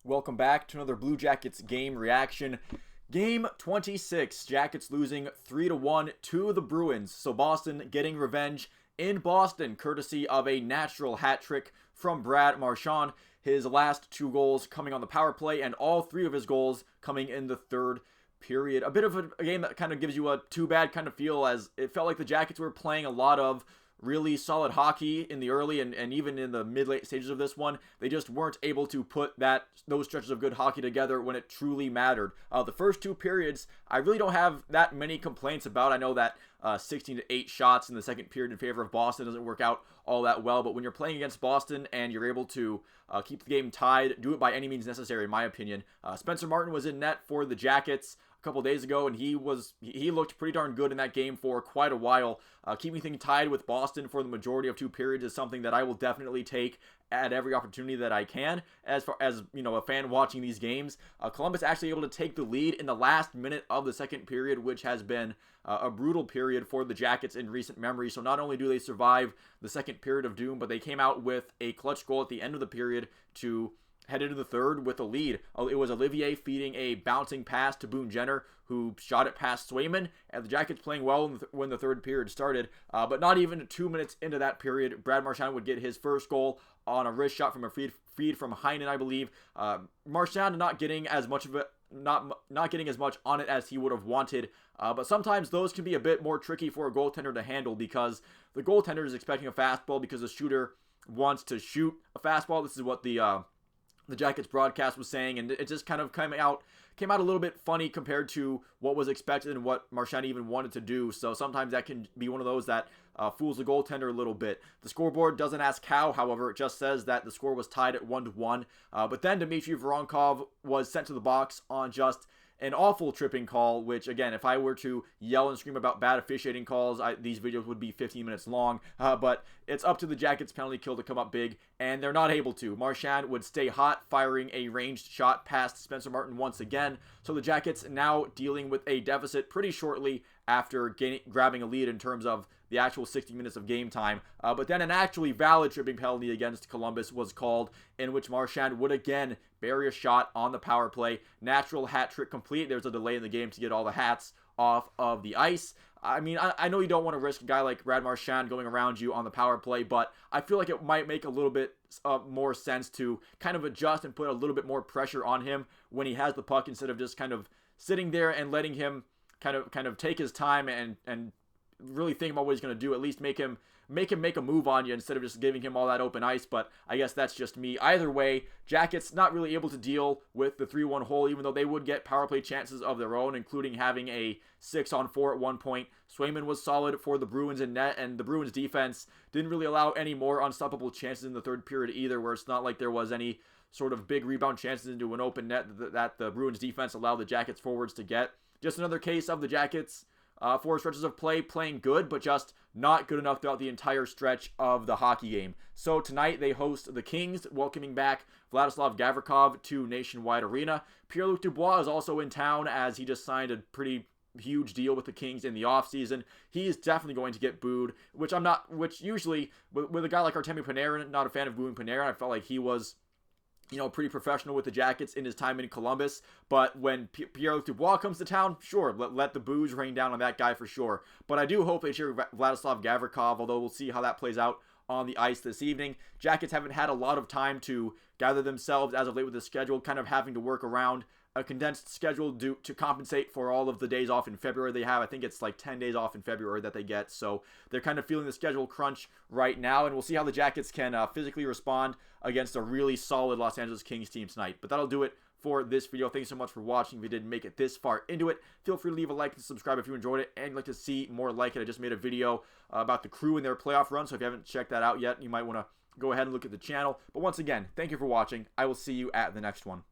Welcome back to another Blue Jackets game reaction. Game 26, Jackets losing 3-1 to the Bruins. So Boston getting revenge in Boston, courtesy of a natural hat trick from Brad Marchand. His last two goals coming on the power play, and all three of his goals coming in the third period. A bit of a game that kind of gives you a too bad kind of feel, as it felt like the Jackets were playing a lot of really solid hockey in the early and even in the mid-late stages of this one. They just weren't able to put those stretches of good hockey together when it truly mattered. The first two periods, I really don't have that many complaints about. I know that 16-8 shots in the second period in favor of Boston doesn't work out all that well, but when you're playing against Boston and you're able to keep the game tied, do it by any means necessary, in my opinion. Spencer Martin was in net for the Jackets a couple days ago, and he looked pretty darn good in that game for quite a while. Keeping things tied with Boston for the majority of two periods is something that I will definitely take at every opportunity that I can. As far as, a fan watching these games, Columbus actually able to take the lead in the last minute of the second period, which has been a brutal period for the Jackets in recent memory. So not only do they survive the second period of doom, but they came out with a clutch goal at the end of the period to head into the third with a lead. It was Olivier feeding a bouncing pass to Boone Jenner, who shot it past Swayman, and the Jackets playing well when the third period started. But not even 2 minutes into that period, Brad Marchand would get his first goal on a wrist shot from a feed from Heinen, I believe. Marchand not getting as much of it, not getting as much on it as he would have wanted. But sometimes those can be a bit more tricky for a goaltender to handle, because the goaltender is expecting a fastball because the shooter wants to shoot a fastball. This is what the Jackets broadcast was saying, and it just kind of came out a little bit funny compared to what was expected and what Marchand even wanted to do. So sometimes that can be one of those that fools the goaltender a little bit. The scoreboard doesn't ask how, however, it just says that the score was tied at 1-1. But then Dmitry Voronkov was sent to the box on just an awful tripping call, which, again, if I were to yell and scream about bad officiating calls, these videos would be 15 minutes long. But it's up to the Jackets' penalty kill to come up big, and they're not able to. Marchand would stay hot, firing a ranged shot past Spencer Martin once again. So the Jackets now dealing with a deficit pretty shortly after grabbing a lead in terms of the actual 60 minutes of game time. But then an actually valid tripping penalty against Columbus was called, in which Marchand would again bury a shot on the power play. Natural hat trick complete. There's a delay in the game to get all the hats off of the ice. I mean, I know you don't want to risk a guy like Brad Marchand going around you on the power play, but I feel like it might make a little bit more sense to kind of adjust and put a little bit more pressure on him when he has the puck, instead of just kind of sitting there and letting him kind of take his time and really think about what he's going to do. At least make him make a move on you instead of just giving him all that open ice. But I guess that's just me. Either way, Jackets not really able to deal with the 3-1 hole, even though they would get power play chances of their own, including having a 6-on-4 at one point. Swayman was solid for the Bruins in net, and the Bruins defense didn't really allow any more unstoppable chances in the third period either, where it's not like there was any sort of big rebound chances into an open net that the Bruins defense allowed the Jackets forwards to get. Just another case of the Jackets four stretches of play playing good, but just not good enough throughout the entire stretch of the hockey game. So tonight they host the Kings, welcoming back Vladislav Gavrikov to Nationwide Arena. Pierre-Luc Dubois is also in town, as he just signed a pretty huge deal with the Kings in the offseason. He's definitely going to get booed, which usually with a guy like Artemi Panarin, not a fan of booing Panarin. I felt like he was pretty professional with the Jackets in his time in Columbus. But when Pierre-Luc Dubois comes to town, sure, let the boos rain down on that guy for sure. But I do hope they cheer Vladislav Gavrikov, although we'll see how that plays out on the ice this evening. Jackets haven't had a lot of time to gather themselves as of late with the schedule, kind of having to work around a condensed schedule to compensate for all of the days off in February they have. I think it's like 10 days off in February that they get. So they're kind of feeling the schedule crunch right now, and we'll see how the Jackets can physically respond against a really solid Los Angeles Kings team tonight. But that'll do it for this video. Thanks so much for watching. If you didn't make it this far into it, feel free to leave a like and subscribe if you enjoyed it and you'd like to see more like it. I just made a video about the Crew and their playoff run, so if you haven't checked that out yet, you might want to go ahead and look at the channel. But once again, thank you for watching. I will see you at the next one.